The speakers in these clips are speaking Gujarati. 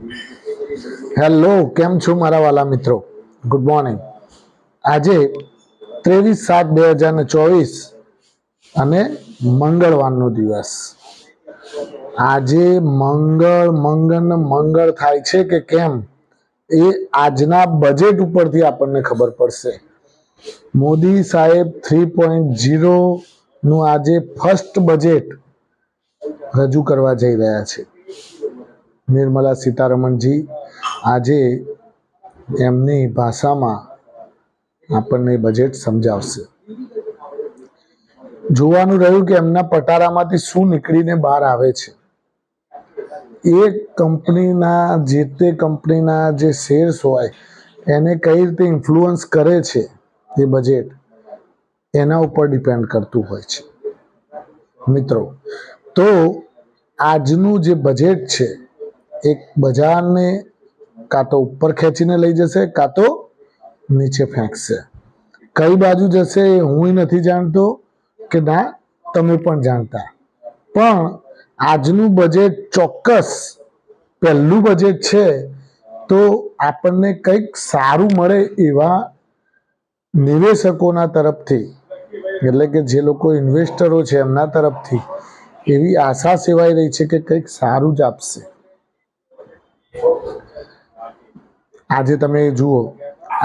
હેલો, કેમ છો મારા વાલા મિત્રો? Good morning. આજે 23/7/2024 અને મંગળવારનો દિવસ. આજે મંગળ થાય છે કે કેમ એ આજના બજેટ ઉપરથી આપણને ખબર પડશે. મોદી સાહેબ 3.0 નું આજે ફર્સ્ટ બજેટ રજૂ કરવા જઈ રહ્યા છે. નિર્મલા સીતારમણજી આજે એમની ભાષામાં આપણને બજેટ સમજાવશે. જોવાનું રહ્યું કે એમના પટારામાંથી શું નીકળીને બહાર આવે છે. એ કંપનીના જે તે કંપનીના જે શેર્સ હોય એને કઈ રીતે ઇન્ફ્લુઅન્સ કરે છે એ બજેટ, એના ઉપર ડિપેન્ડ કરતું હોય છે મિત્રો. તો આજનું જે બજેટ છે એક બજારને કાં તો ઉપર ખેંચીને લઈ જશે કાં તો નીચે ફેંકશે. કઈ બાજુ જશે એ હું નથી જાણતો કે ના તમે પણ જાણતા, પણ આજનું બજેટ ચોક્કસ પહેલું બજેટ છે તો આપણને કંઈક સારું મળે એવા નિવેશકોના તરફથી, એટલે કે જે લોકો ઇન્વેસ્ટરો છે એમના તરફથી એવી આશા સેવાઈ રહી છે કે કંઈક સારું જ આપશે. આજે તમે જુઓ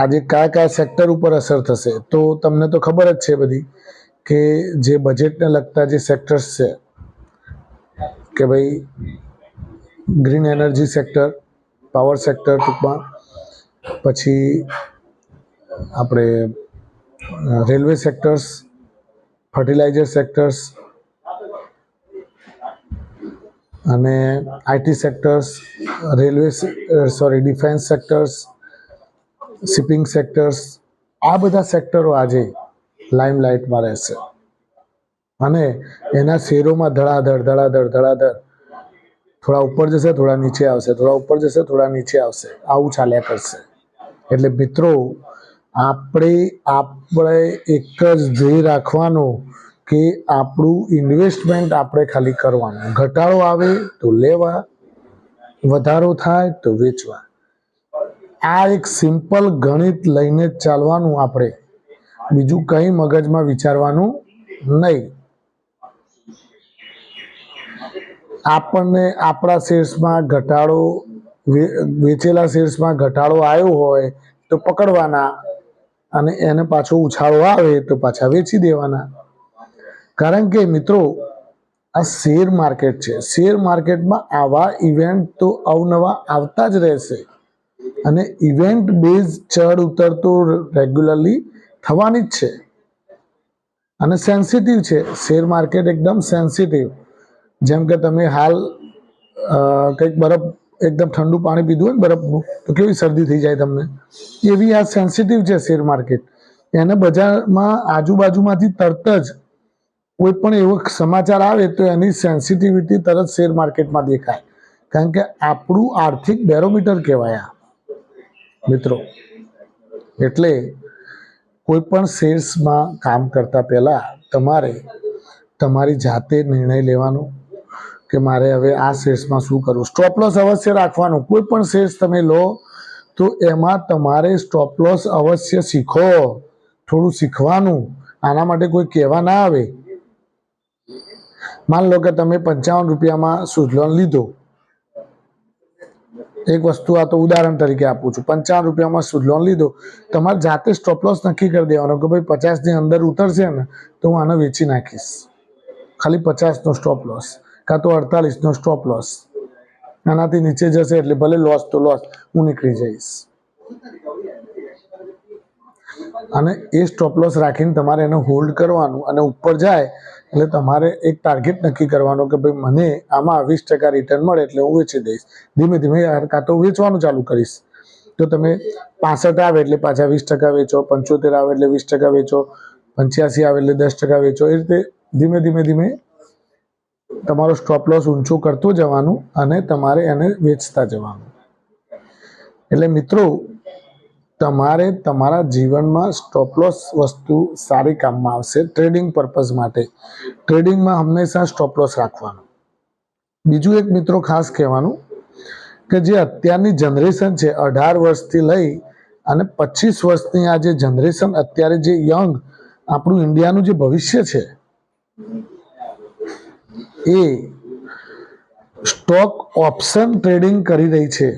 આજે કયા કયા સેક્ટર ઉપર અસર થશે તો તમને તો ખબર જ છે બધી, કે જે બજેટને લગતા જે સેક્ટર્સ છે કે ભાઈ green energy sector, power sector ટૂંકમાં, પછી આપણે રેલવે સેક્ટર્સ, ફર્ટિલાઇઝર સેક્ટર્સ અને IT sectors, defence sectors, shipping sectors, આ બધા સેક્ટરો આજે લાઇમલાઇટમાં રહેશે અને એના શેરોમાં ધડાધડ થોડા ઉપર જશે, થોડા નીચે આવશે, થોડા ઉપર જશે, થોડા નીચે આવશે, આવું ચાલ્યા કરશે. એટલે મિત્રો આપણે એક જ ધ્યેય રાખવાનો કે આપણું ઇન્વેસ્ટમેન્ટ આપણે ખાલી કરવાનું. ઘટાડો આવે તો લેવા, વધારો થાય તો વેચવા. આ એક સિમ્પલ ગણિત લઈને જ ચાલવાનું. આપણે બીજું કંઈ મગજમાં વિચારવાનું નહીં. આપણને આપણા શેર્સમાં ઘટાડો, વેચેલા શેર્સમાં ઘટાડો આવ્યો હોય તો પકડવાના અને એને પાછો ઉછાળો આવે તો પાછા વેચી દેવાના. કારણ કે મિત્રો આ શેર માર્કેટ છે. શેર માર્કેટમાં આવા ઇવેન્ટ તો અવનવા આવતા જ રહેશે અને ઇવેન્ટ બેઝ ચડ ઉતર તો રેગ્યુલરલી થવાની જ છે અને સેન્સિટિવ છે શેર માર્કેટ, એકદમ સેન્સિટિવ. જેમ કે તમે હાલ કંઈક બરફ, એકદમ ઠંડુ પાણી પીધું હોય ને બરફનું, તો કેવી શરદી થઈ જાય તમને, એવી આ સેન્સિટિવ છે શેર માર્કેટ. એને બજારમાં આજુબાજુમાંથી તરત જ કોઈ પણ એવો સમાચાર આવે તો એની સેન્સિટિવિટી તરત શેર માર્કેટમાં દેખાય. કારણ કે આપણું આર્થિક બેરોમીટર કહેવાય આ મિત્રો. એટલે કોઈ પણ શેર્સમાં કામ કરતા પહેલા તમારે તમારી જાતે નિર્ણય લેવાનો કે મારે હવે આ શેર્સમાં શું કરવું. સ્ટોપ લોસ અવશ્ય રાખવાનું. કોઈ પણ શેર્સ તમે લો તો એમાં તમારે સ્ટોપ લોસ અવશ્ય શીખો, થોડું શીખવાનું. આના માટે કોઈ કહેવા ના આવે. માન લો કે તમે 55 રૂપિયામાં સુઝલોન લીધો, એક વસ્તુ આ તો ઉદાહરણ તરીકે આપું છું, 55 રૂપિયામાં સુઝલોન લીધો, તમારે જાતે સ્ટોપ લોસ નક્કી કરી દેવાનો કે ભાઈ 50ની અંદર ઉતરશે ને તો હું આને વેચી નાખીશ. ખાલી 50નો સ્ટોપ લોસ, કાં તો 48નો સ્ટોપ લોસ. આનાથી નીચે જશે એટલે ભલે લોસ તો લોસ, હું નીકળી જઈશ. અને એ સ્ટોપ લોસ રાખીને તમારે એને હોલ્ડ કરવાનું અને ઉપર જાય એટલે તમારે એક ટાર્ગેટ નક્કી કરવાનો કે ભાઈ મને આમાં 20% રિટર્ન મળે એટલે હું વેચી દઈશ. ધીમે ધીમે કાં તો વેચવાનું ચાલુ કરીશ. તો તમે 65 આવે એટલે પાછા 20% વેચો, 75 આવે એટલે 20% વેચો, 85 આવે એટલે 10% વેચો. એ રીતે ધીમે ધીમે તમારો સ્ટોપ લોસ ઊંચો કરતો જવાનું અને તમારે એને વેચતા જવાનું. એટલે મિત્રો તમારે તમારા જીવનમાં સ્ટોપ લોસ વસ્તુ સારી કામમાં આવશે ટ્રેડિંગ પર્પઝ માટે. ટ્રેડિંગમાં હંમેશા સ્ટોપ લોસ રાખવાનું. બીજું એક મિત્રો ખાસ કહેવાનું કે જે અત્યારની જનરેશન છે 18 વર્ષથી લઈ અને 25 વર્ષની આ જે જનરેશન અત્યારે જે યંગ આપણું ઇન્ડિયાનું જે ભવિષ્ય છે એ સ્ટોક ઓપ્શન ટ્રેડિંગ કરી રહી છે.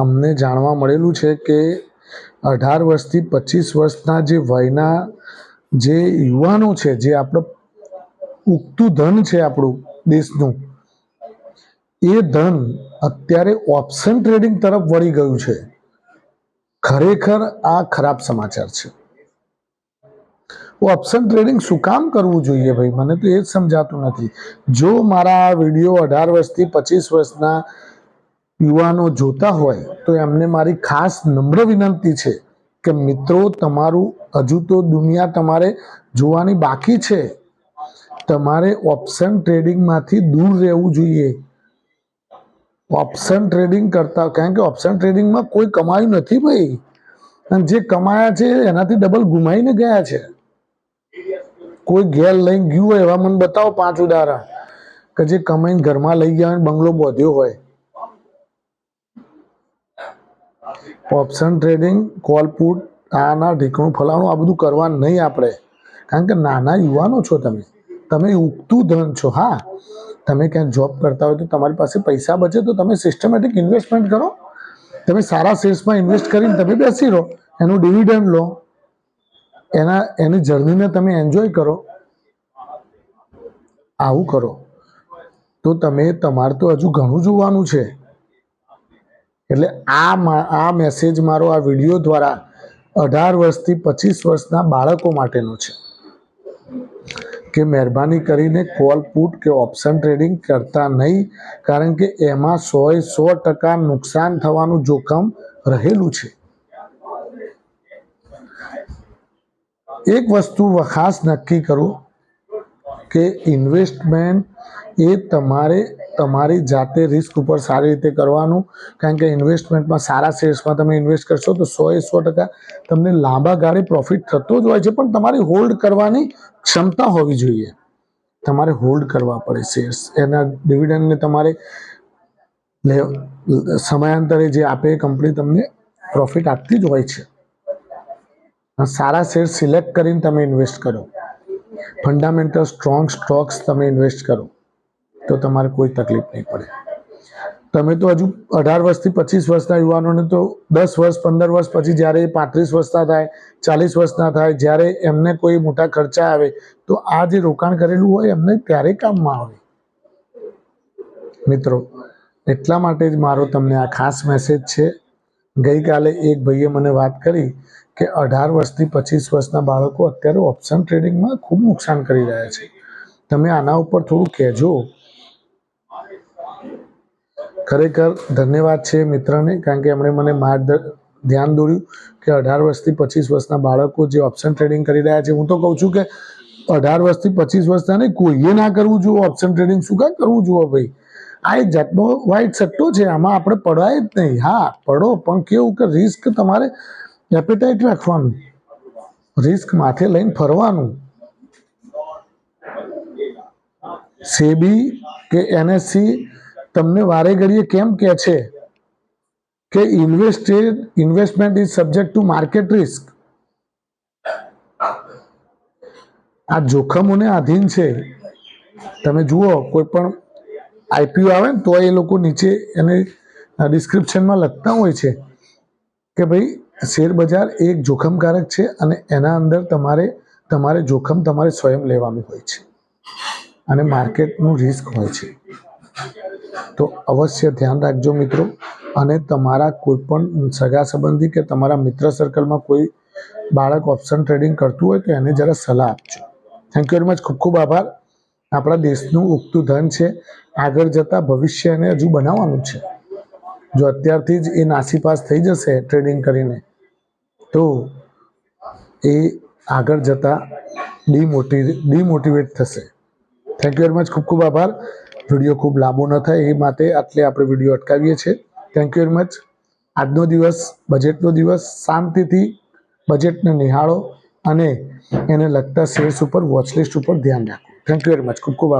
અમને જાણવા મળેલું છે કે 18 વર્ષથી 25 વર્ષના જે વયના જે યુવાનો છે, જે આપણું ઉગતું ધન છે આપણું દેશનું, એ ધન અત્યારે ઓપ્શન ટ્રેડિંગ તરફ વળી ગયું છે. ખરેખર આ ખરાબ સમાચાર છે. ઓપ્શન ટ્રેડિંગ શું કામ કરવું જોઈએ ભાઈ? મને તો એ જ સમજાતું નથી. જો મારા આ વિડીયો 18 વર્ષથી 25 વર્ષના યુવાનો જોતા હોય તો એમને મારી ખાસ નમ્ર વિનંતી છે કે મિત્રો, તમારું હજુ તો દુનિયા તમારે જોવાની બાકી છે. તમારે ઓપ્શન ટ્રેડિંગમાંથી દૂર રહેવું જોઈએ. ઓપ્શન ટ્રેડિંગ કરતા, કારણ કે ઓપ્શન ટ્રેડિંગમાં કોઈ કમાયું નથી ભાઈ, અને જે કમાયા છે એનાથી ડબલ ગુમાઈને ગયા છે. કોઈ ઘેર લઈને ગયું હોય એવા મને બતાવો 5 ઉદાહરણ કે જે કમાઈને ઘરમાં લઈ ગયા હોય, બંગલો બાંધ્યો હોય. ઓપ્શન ટ્રેડિંગ, કોલ પુટ, આના ઢીકણું ફલાણું આ બધું કરવાનું નહીં આપણે. કારણ કે નાના યુવાનો છો તમે ઉગતું ધન છો. હા, તમે ક્યાંક જોબ કરતા હોય તો તમારી પાસે પૈસા બચે તો તમે સિસ્ટમેટિક ઇન્વેસ્ટમેન્ટ કરો. તમે સારા શેર્સમાં ઇન્વેસ્ટ કરીને તમે બેસી રહો, એનું ડિવિડન્ડ લો, એની જર્નીને તમે એન્જોય કરો. આવું કરો તો તમારે તો હજુ ઘણું જોવાનું છે. એટલે આ મેસેજ મારો આ વિડીયો દ્વારા 18 વર્ષથી 25 વર્ષના બાળકો માટેનો છે કે મહેરબાની કરીને કોલ પુટ કે ઓપ્શન ટ્રેડિંગ કરતા નહીં, કારણ કે એમાં 100% નુકસાન થવાનું જોખમ રહેલું છે. એક વસ્તુ ખાસ નક્કી કરો કે ઇન્વેસ્ટમેન્ટ એ તમારી જાતે રિસ્ક ઉપર સારી રીતે કરવાનું. કારણ કે ઇન્વેસ્ટમેન્ટમાં સારા શેર્સમાં તમે ઇન્વેસ્ટ કરશો તો 100% તમને લાંબા ગાળે પ્રોફિટ થતો જ હોય છે, પણ તમારે હોલ્ડ કરવાની ક્ષમતા હોવી જોઈએ. તમારે હોલ્ડ કરવા પડે શેર્સ, એના ડિવિડન્ડને તમારે સમયાંતરે જે આપે એ કંપની તમને પ્રોફિટ આપતી જ હોય છે. સારા શેર સિલેક્ટ કરીને તમે ઇન્વેસ્ટ કરો, ફંડામેન્ટલ સ્ટ્રોંગ સ્ટોક્સ તમે ઇન્વેસ્ટ કરો તો તમારે કોઈ તકલીફ નહીં પડે. તમે તો હજુ 18 વર્ષથી 25 વર્ષના યુવાનોને તો 10 વર્ષ 15 વર્ષ પછી જ્યારે 35 વર્ષના થાય, 40 વર્ષના થાય, જ્યારે એમને કોઈ મોટા ખર્ચા આવે તો આ જે રોકાણ કરેલું હોય એમને ત્યારે કામમાં આવે. મિત્રો, એટલા માટે જ મારો તમને આ ખાસ મેસેજ છે. ગઈકાલે એક ભાઈએ મને વાત કરી કે 18 વર્ષથી 25 વર્ષના બાળકો અત્યારે ઓપ્શન ટ્રેડિંગમાં ખૂબ નુકસાન કરી રહ્યા છે. તમે આના ઉપર થોડું કહેજો. ખરેખર ધન્યવાદ છે મિત્રને, કારણ કે એમણે મને ધ્યાન દોર્યું કે 18 વર્ષથી 25 વર્ષના બાળકો જે ઓપ્શન ટ્રેડિંગ કરી રહ્યા છે. હું તો કહું છું કે 18 વર્ષથી 25 વર્ષના નહીં, કોઈએ ના કરવું જોઈએ ઓપ્શન ટ્રેડિંગ. શું કામ કરવું જોઈએ ભાઈ? આ એક જાતનો વ્હાઇટ સટ્ટો છે, આમાં આપણે પડાય જ નહીં. હા, પડો, પણ કેવું કે રિસ્ક તમારે એપેટાઇટ રાખવાનું, રિસ્ક માથે લઈને ફરવાનું. સેબી કે એનએસસી તમને વારે ઘડીએ કેમ કહે છે કે investment is subject to market risk? આ જોખમોને આધીન છે. તમે જુઓ, કોઈ પણ આઈપીઓ આવે ને તો એ લોકો નીચે એને ડિસ્ક્રિપ્શનમાં લખતા હોય છે કે ભાઈ શેર બજાર એક જોખમકારક છે અને એના અંદર તમારે જોખમ તમારે સ્વયં લેવાનું હોય છે અને માર્કેટનું રિસ્ક હોય છે. તો અવશ્ય ધ્યાન રાખજો મિત્રો. અને તમારા કોઈ પણ સગા સંબંધી કે તમારા મિત્ર સર્કલમાં કોઈ બાળક ઓપ્શન ટ્રેડિંગ કરતું હોય તો એને જરા સલાહ આપજો. Thank you very much. ખૂબ ખૂબ આભાર. આપણા દેશનું ઉગતું ધન છે, આગળ જતાં ભવિષ્ય એને હજુ બનાવવાનું છે. જો અત્યારથી જ એ નાસીપાસ થઈ જશે ટ્રેડિંગ કરીને તો એ આગળ જતાં ડિમોટિવેટ થશે. Thank you very much. ખૂબ ખૂબ આભાર. વિડીયો ખૂબ લાંબો ન થાય એ માટે આટલે આપણે વિડીયો અટકાવીએ છીએ. Thank you very much. આજનો દિવસ બજેટનો દિવસ. શાંતિથી બજેટને નિહાળો અને એને લગતા શેર્સ ઉપર, વોચલિસ્ટ ઉપર ધ્યાન રાખો. Thank you very much. ખૂબ ખૂબ આભાર.